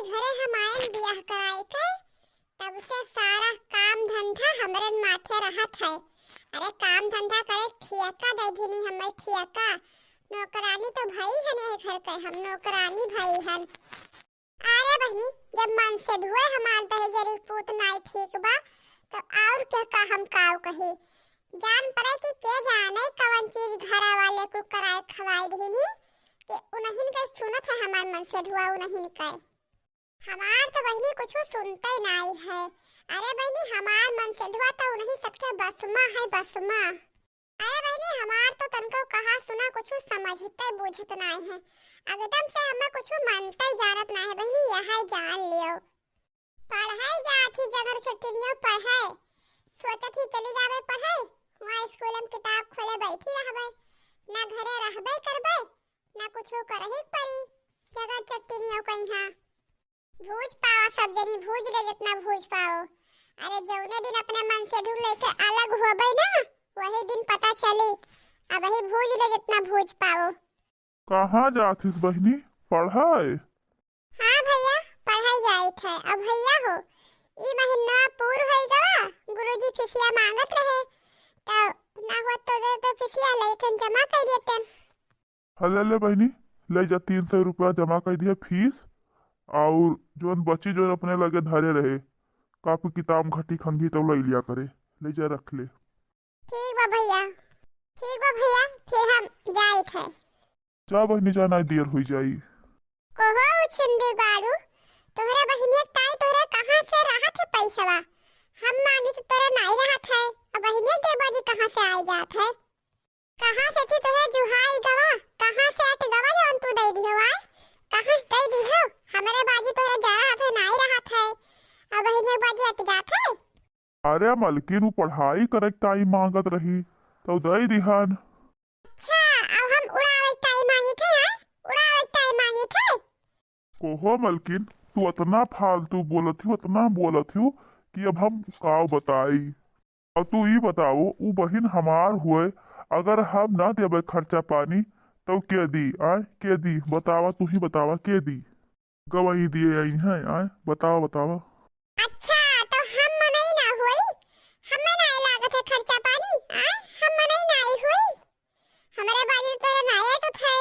घरे हम आयन बियाह कराए के तब से सारा काम धंधा हमरे माथे रहत है। अरे काम धंधा करे ठियाका दे दिनी हमर ठियाका। नौकरानी तो भाई हन ये घर के, हम नौकरानी भाई हन। अरे बहनी जब मन से धुए हमार दहेजरी पूत नाई ठीक बा तो और क्या का हम काव कही। जान पड़े कि के जाने कवन चीज घरा वाले को कराए खवाई दिनी कि उन्हीं के सुनत है हमार मन से धुआ उन्हीं के। हमार तो बहनी कुछ सुनते ही नहीं है। अरे बहनी हमार मन से धुआ तो उन्हीं सबके बसमा है बसमा। अरे बहनी हमार तो तनको कहा सुना कुछ समझते बुझत नहीं है। एकदम से हमें कुछ मनते जानत नहीं है बहनी। यह जान लियो पढ़ाई जाती जगर छुट्टियों पढ़े सोचत ही चली जावे पढ़ाई। वहाँ स्कूल में किताब खोले बैठी रहबे, ना घरे रहबे करबे ना कुछ करही पड़ी। जगर छुट्टियों कहीं हां भूज पाओ सब जनी भूज ले जितना भूज पाओ। अरे जौने दिन अपने मन से धुल लेके अलग होबे ना वही दिन पता चली। अब वही भूज ले जितना भूज पाओ। कहाँ जाती बहनी पढ़ाई? हाँ भैया पढ़ाई जाई थे। अब भैया हो ई महीना पूर होई गवा गुरुजी फीसिया मांगत रहे तो ना हो तो फीसिया लेकिन जमा कर देते। हले ले बहनी ले जा 300 रुपया जमा कर दिया फीस और जोन बची जोन अपने लगे धरे रहे कापी किताब घटी खंगी तो ले लिया करे। ले जा रख ले। ठीक बा भैया, ठीक बा भैया फिर हम जाई थे। जा बहनी जाना देर हो जाई। कोहो छिंदी गाड़ू तोहरा बहिनिया ताई तोहरा कहां से राहत है पैसावा। हम मांगी तो तोरा नहीं रहत है। अब बहिनिया के बाजी कहां से आई जात है। कहां से थी तोहरा जुहाई गवा कहां से अट गवा जौन तू दे दी हो आज कहां से दे दी हो। हमारे बाजी तोहरा जा है नहीं रहत है। अब बहिनिया बाजी अट जात है। अरे मलकिन वो पढ़ाई करे ताई मांगत रही तो दे दिहन। अच्छा अब हम उड़ावे ताई मांगी थे उड़ावे ताई मांगी थे। कोहो मलकिन तू इतना फालतू बोलत हो इतना बोलत हो कि अब हम काव बताई। अब तू ये बताओ वो बहिन हमार हुए अगर हम ना देवे खर्चा पानी तो के दी आए के दी बतावा तू ही बतावा के दी। गवाही दिए आई है आए बतावा बतावा। अच्छा तो हम नहीं ना हुई हमें नहीं लागत है खर्चा पानी हम नहीं ना हुई हमारे बाजी तो नहीं तो थे।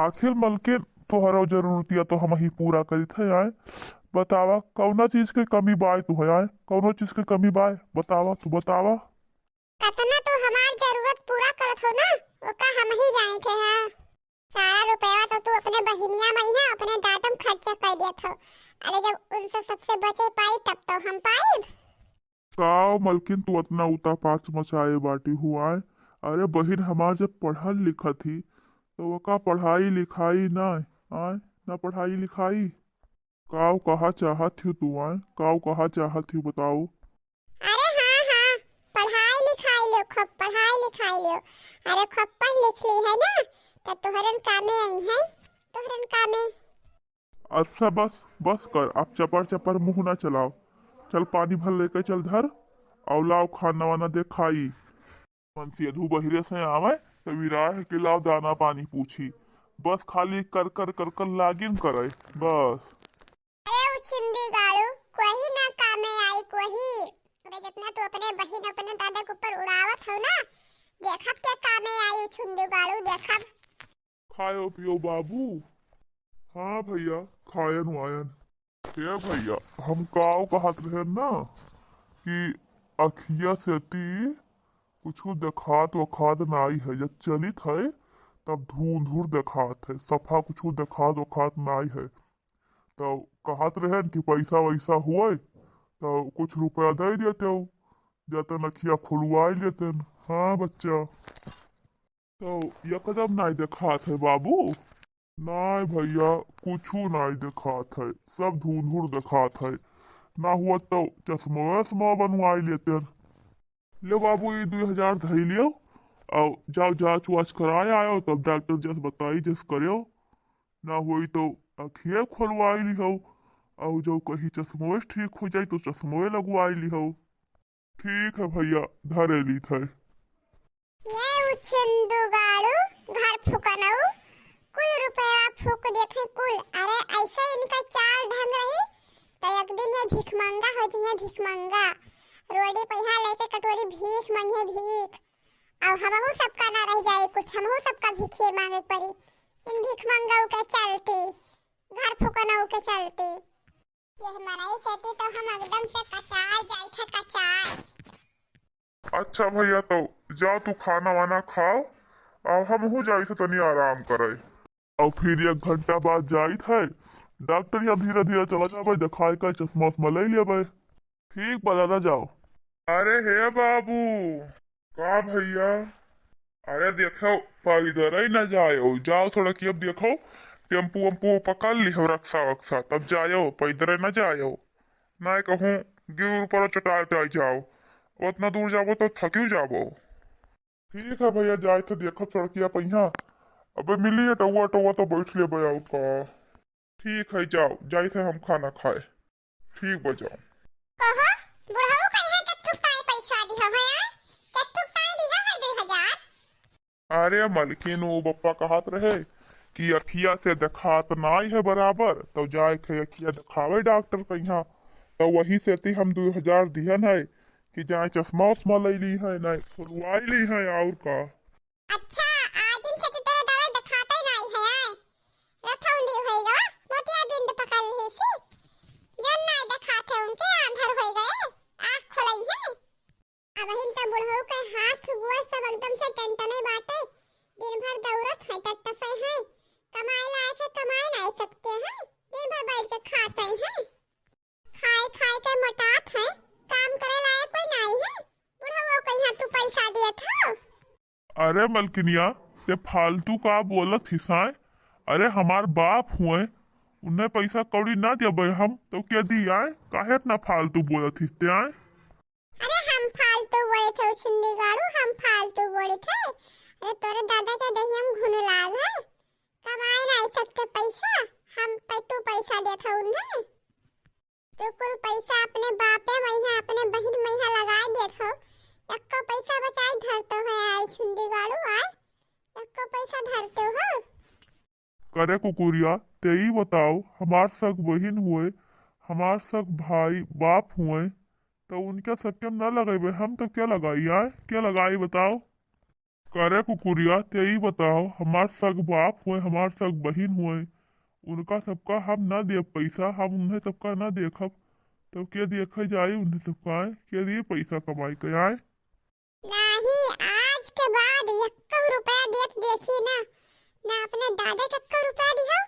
आखिर मलकिन तोहरा जरूरतिया तो हम ही पूरा करी थे आए। बतावा कौना चीज के कमी बाय तू है आए कौनो चीज के कमी बाय बतावा तू बतावा। कतना तो हमार जरूरत पूरा करत हो ना ओका हम ही जाए थे। हां सारा रुपया तो तू अपने बहिनिया में ही अपने दादम खर्चा कर दिया था। अरे जब उनसे सबसे बचे पाई तब तो हम पाई। काव मलकिन तू इतना उता पास मचाए बाटी हुआ है। अरे बहिन हमार जब पढ़ल लिखा थी तो वो का पढ़ाई लिखाई ना आए ना पढ़ाई लिखाई। काव कहा चाहत थी तू आए काव कहा चाहत थी बताओ। अरे हाँ पढ़ाई लिखाई लो खूब पढ़ाई लिखाई लो। अरे खूब पढ़ लिख ली है ना तो तोहरन कामे आई है तोहरन कामे। अच्छा बस बस कर अब चपर चपर मुंह ना चलाओ। चल पानी भर लेकर चल धर और लाओ खाना वाना दे खाई। मनसी बहिरे से आवे तो विराह के लाओ दाना पानी पूछी बस खाली कर कर कर कर लागिन करे बस। अरे उछिंदी गाड़ू कोई ना कामे आई कोई। अरे जितना तू अपने बहिन अपने दादा के ऊपर उड़ावत हो ना देखब क्या कामे आई उछिंदी गाड़ू देखब। खायो पियो बाबू। हाँ भैया खायन वायन। हे भैया हम काव कहत रहे ना कि अखिया से ती कुछ देखात वखात नाई है जब चलित है तब धूंधुर देखात है सफा कुछ देखात वखात नाई है। तो कहत रहे कि पैसा वैसा हुए तो कुछ रुपया दे देते हो जतन अखिया खुलवाई लेते। हाँ बच्चा तो एकदम नाई देखात है बाबू। नहीं भैया कुछ नहीं देखात है सब धूंधुर देखात है। ना हुआ तो चश्मा वश्मा बनवाई लेते। ले बाबू ये 2000 धरी लियो और जाओ जांच वाच कराए आयो तब डॉक्टर जस बताई जस करो। ना हुई तो अखिए खोलवाई लिहो और जो कहीं चश्मों ठीक हो जाए तो चश्मों लगवाई लिहो। ठीक है भैया धरे ली थे। ये उछिंदू गाड़ू घर फुकनऊ कुल रुपया फूक देखे कुल। अरे ऐसे इनका चाल भिखमंगा हो जाइए, भिखमंगा। रोडी पहिया लेके कटोरी भीख मांगे भीख। अब हमहू सबका ना रह जाए कुछ, हमहू सबका भीखे मांगे पड़ी। इन भिखमंगाओं के चलती, घर फुकनाओं के चलती। ये मराई सेती तो हम एकदम से कचाए जाए थे, कचाए। अच्छा भैया तो जाओ तू खाना वाना खाओ, और हम हो जाई थे तनी आराम करे, और फिर 1 घंटा बाद जाई थे डॉक्टर यहाँ धीरे धीरे चला जाबे, दिखाए का चश्मा उश्मा ले लेबे। ठीक बा दादा जाओ। अरे हे बाबू, का भैया, अरे देखो पैदल ही न जाओ, जाओ थोड़ा कि अब देखो टेम्पू वम्पू पकड़ ली हो रक्षा वक्षा, तब जाओ, पैदल न जाओ। ना कहूँ गिर पर चटाई उटाई जाओ, उतना दूर जाबो तो थकी जाबो। ठीक है भैया, जाए थे देखो सड़किया पहिया, अबे मिली है टौआ टौआ तो बैठ ले बजाओ का। ठीक है जाओ, जाए थे हम खाना खाए। ठीक बजाओ। ओहो, बुढ़ऊ कहिया कत्थु पाए पैसा दिहो है यार, कत्थु पाए दिहो है 2000। अरे मलकिन वो बप्पा कहत रहे कि अखिया से दिखात नाई है बराबर, तो जाए थे अखिया दिखावे डॉक्टर के यहाँ, तो वही से ती हम 2000 दिहन है कि जाए चश्मा उश्मा ले ली है, नहीं खुलवाई ली है और का। अच्छा, आज इन से तेरा दादा दिखाते नहीं है यार, रथौंडी होएगा, मोतिया बिंद पकड़ ली सी, जन नहीं दिखाते उनके आंधर हो गए, आँख खुलाई है। अब हिन तो बुढ़ऊ के हाथ हुआ सब एकदम से टनटने बाटे, दिन भर दौड़त है, टट्टसे है, कमाए लायक है कमाए नहीं सकते हैं, दिन भर बैठ के खाते हैं, खाए खाए के मोटात है, काम करे लायक कोई नहीं है। बुढ़ऊ कहिया तू पैसा दिया था। अरे मलकिनिया ते फालतू का बोलत हिसाए, अरे हमार बाप हुए, उन्हें पैसा कौड़ी ना दिया हम तो क्या दी आए, काहे इतना फालतू बोलत हिस्ते आए। अरे हम फालतू बोले थे उछुंदी गाड़ू, हम फालतू बोले थे। अरे तोरे दादा के दही हम घुन लाल है, कमाए नहीं सकते पैसा, हम पे तू पैसा दे था उन्हें, तो कुल पैसा अपने बापे मैया अपने बहन मैया लगाए दे था, एक पैसा बचाए धरते हो यार छुंदी गाड़ू आए, एक पैसा धरते हो। करे कुकुरिया ते ही बताओ, हमार सग बहिन हुए, हमार सग भाई बाप हुए, तो उनके सके में न लगाए हम तो क्या लगाई आए, क्या लगाई बताओ। करे कुकुरिया ते ही बताओ, हमार सग बाप हुए हमार सग बहिन हुए, उनका सबका हम ना दे पैसा, हम उन्हें सबका ना देखब, तो क्या देखा जाए उन्हें सबका आए, क्या दिए पैसा कमाई के आए। नहीं, आज के बाद 1 रुपया देख देखी ना, ना अपने दादा का 1 रुपया दियो,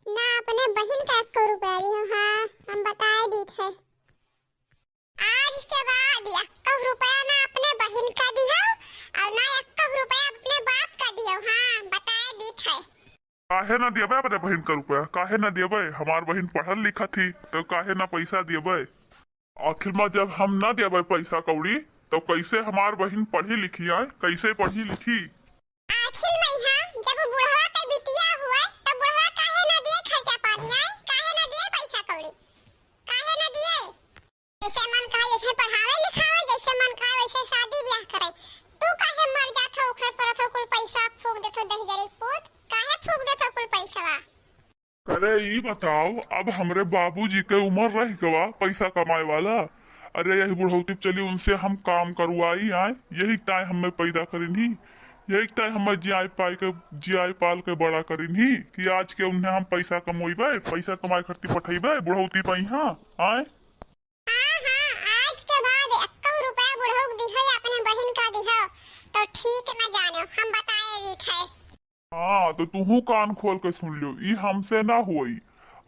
ना अपने बहन का 1 रुपया दियो। हाँ, हम बताए दी थे, आज के बाद 1 रुपया ना अपने बहन का दियो, और ना 1 रुपया अपने बाप का दियो। हाँ, बताए दी थे। काहे ना दिए अपने बहन का रुपया, काहे ना दिए, हमार बहन पढ़ल लिखा थी तो काहे ना पैसा दिए। आखिर में जब हम ना दिए पैसा कौड़ी, तो कैसे हमार बहन पढ़ी लिखी आए, कैसे पढ़ी लिखी। आखिर में हाँ, जब बुढ़वा का बिटिया हुआ तो बुढ़वा काहे ना दिए खर्चा पानी आए, काहे ना दिए पैसा कौड़ी, काहे ना दिए। जैसे मन कहा जैसे पढ़ावे लिखावे, जैसे मन कहा वैसे शादी ब्याह करे, तू काहे मर जाता ओखर पर तो कुल पैसा फूक देतो 10,000 पूत, काहे फूक देतो कुल पैसा। अरे ये बताओ, अब हमरे बाबूजी के उम्र रह गवा पैसा कमाए वाला, अरे यही बुढ़ौती चली उनसे हम काम करवाई आए, यही टाइम हमें पैदा करी, यही टाइम हमें जियाई पाल के बड़ा करी कि आज के उन्हें हम पैसा कमोइबे, पैसा कमाए खर्ची पठेबे बुढ़ौती पे यहाँ आए। हाँ हाँ, आज के बाद 1 रुपया बुढ़ऊ दिहो या अपने बहन का दिहो, तो ठीक न जानो, हम बताए भी थे। हाँ तो तू कान खोल के सुन लियो, ये हमसे ना हुई।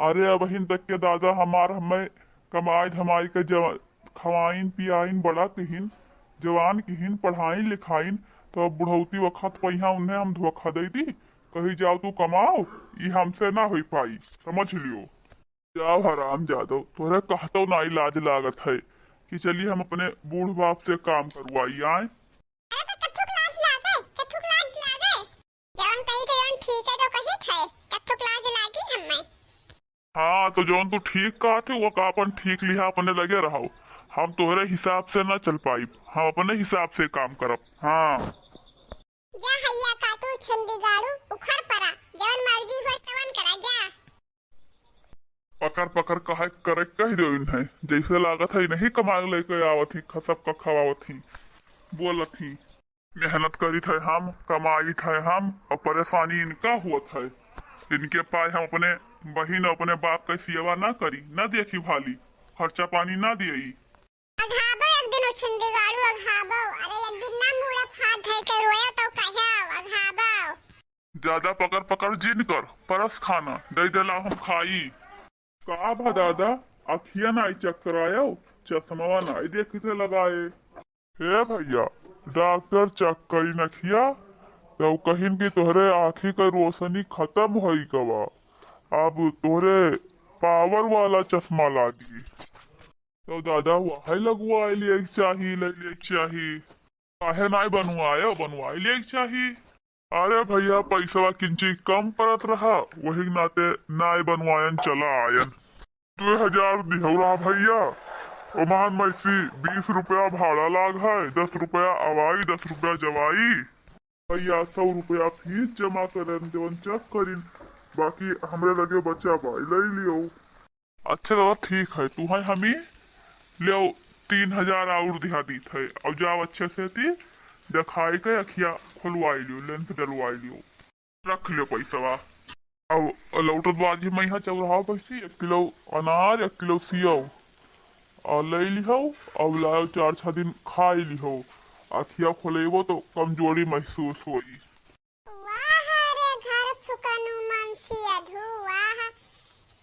अरे बहन तक के दादा हमार हमें कमाई धमाई के खवाइन पियाइन बड़ा किहिन, जवान किहिन, पढ़ाइन लिखाइन, तो बुढ़ौती वक्त पहिया उन्हें हम धोखा दे दी, कही जाओ तू कमाओ, ये हमसे ना हो पाई, समझ लियो। जाओ हराम जादो, तोरे कहतो ना लाज लागत है कि चलिए हम अपने बूढ़ बाप से काम करवाई आए। हाँ तो जौन तू ठीक कहा थे वो का अपन ठीक लिहा अपने लगे रहो, हम तोहरे हिसाब से ना चल पाई, हम अपने हिसाब से काम करब। हाँ जा हैया काटू छंदी गाड़ू उखर परा, जौन मर्जी होय तवन करा जा। पकड़ पकड़ कहा करे कह दो इन्हें, जैसे लागत है नहीं कमाए लेके आवत ही खसब का खवावत ही बोलत ही। मेहनत करी थे हम, कमाई थे हम, और परेशानी इनका हुआ है। इनके पास हम अपने बहिन अपने बाप का सेवा ना करी, ना देखी भाली, खर्चा पानी ना दिए। अघाबो एक दिन उछंदीगाड़ू अघाबो, अरे एक दिन ना मुड़ा फाट है के रोया तो कहा अघाबो। ज्यादा पकड़ पकड़ जिन कर, परस खाना दे देला हम खाई। का भा दादा अखिया नाई चेक करायो, चश्मा नाई देख से लगाए। हे भैया डॉक्टर चेक करी नखिया तो कहिन की तोहरे आँखी का रोशनी खत्म होई कवा, अब तोहरे पावर वाला चश्मा लागी। तो दादा वही लगवा लिए चाहिए, ले लिए चाहिए, काहे नाई बनवायो, बनवाई लिए चाहिए। अरे भैया पैसा किंची कम परत रहा, वही नाते नाई बनवायन चला आयन। 2000 दिहौला भैया, ओमान मैसी 20 रुपया भाड़ा लाग है, 10 रुपया आवाई 10 रुपया जवाई। भैया 100 रुपया फीस जमा करें जवन चेक करीन, बाकी हमरे लगे बच्चा भाई ले लियो। अच्छा दादा ठीक है, तू है हमी ले 3000 और दिहा दी थे, और जाओ अच्छे से थी दिखाई के अखिया खुलवाई लियो, लेंस डलवाई लियो, रख लियो पैसा। अब लौटत बाजी मैं यहाँ चौराहा पैसी 1 किलो अनार 1 किलो सियो और ले लिहो, अब लाओ 4-6 दिन खाई लिहो, अखिया खोलेबो तो कमजोरी महसूस होई। वाह रे घर फुकनु मन से अधुआ,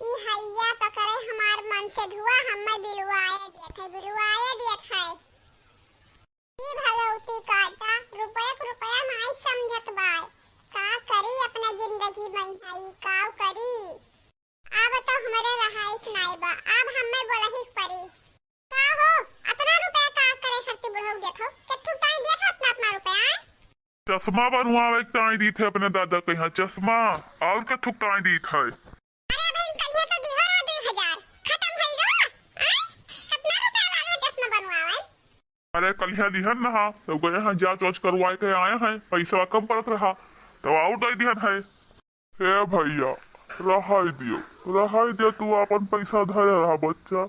ई हैया तो करे हमार मन से धुआ, हमें बिलवाए देत है। ई भगवती काटा रुपया नहीं समझत बाय, का करी अपना जिंदगी में है का करी। अब तो हमारे रहाइश नहीं बा, अब हमें बोलही पड़ी। का हो अपना रुपया का करे खर्ची बुढ़ऊ देखो, केथु ताई देखत ना अपना रुपया। चश्मा बनवावे ताई दी थे अपने दादा के यहाँ चश्मा, और के थुक ताई दी थे। अरे बहन कहिए तो दिहो ना 2000 खत्म भई गो, कितना रुपया लागो चश्मा बनवावे। अरे कलिया दिहन ना तो गए हैं जांच वाच करवाए के आए हैं, पैसा कम पड़त रहा तो और दे दिहन है। हे भैया रहाई दियो तू अपन पैसा धरे रहा बच्चा,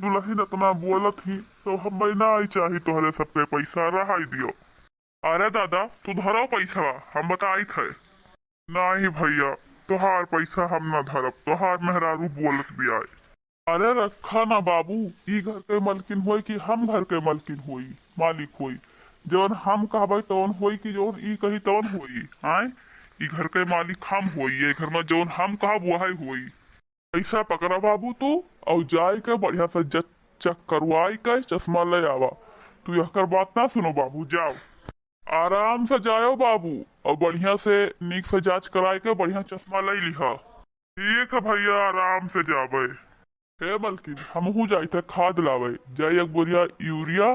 दुल्हन इतना बोलत ही तो हम ना आई चाही तोहरे सबके पैसा रहाई दियो। अरे दादा तू धरो पैसा, हम बताई थे। नहीं भैया तोहार पैसा हम न धरब, तोहार मेहरारू बोलत भी आए। अरे रखा ना बाबू, ई घर के मलकिन होई कि हम घर के मलकिन होई, मालिक होई, जवन हम कहबे तवन होई कि जवन ई कही तवन होई। आए ई घर के मालिक हम होई, ये घर में जवन हम कहब वही होई। पैसा पकड़ा बाबू तू और जाए के बढ़िया से चेक करवाई के चश्मा ले आवा। तू यहकर बात ना सुनो बाबू, जाओ आराम से जाओ बाबू, और बढ़िया से नीक से जांच कराए के बढ़िया चश्मा ले लिहा। ठीक है भैया आराम से जाबे। हे बल्कि हमहू जाई थे खाद लावे, जाई 1 बोरिया यूरिया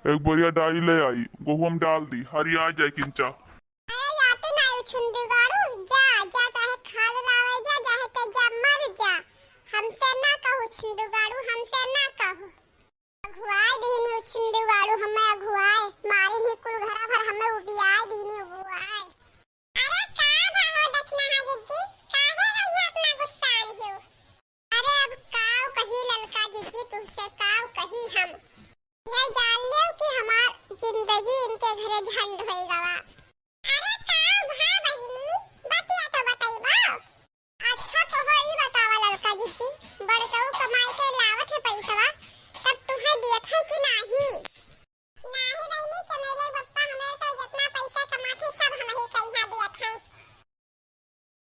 1 बोरिया डाई ले आई, गेहूं डाल दी हरिया जाए किंचा। अरे जाते ना उछंदीगाड़ू, जा चाहे खाद लावे जा, चाहे ते जा मर जा, हमसे ना कहो छंदीगाड़ू, हमसे ना कहो। अघुआए दीनी उछंदीगाड़ू, हमें अघुआए मारी ही कुल घरा भर हमें उबियाए दीनी अघुआए। अरे का भाहो दक्षिणा हाजी काहे रही अपना गुस्सा आइयो। अरे अब काव कही ललका जीजी तुमसे काव कही हम, यह जान लियो कि हमार जिंदगी इनके घरे झंड होएगा।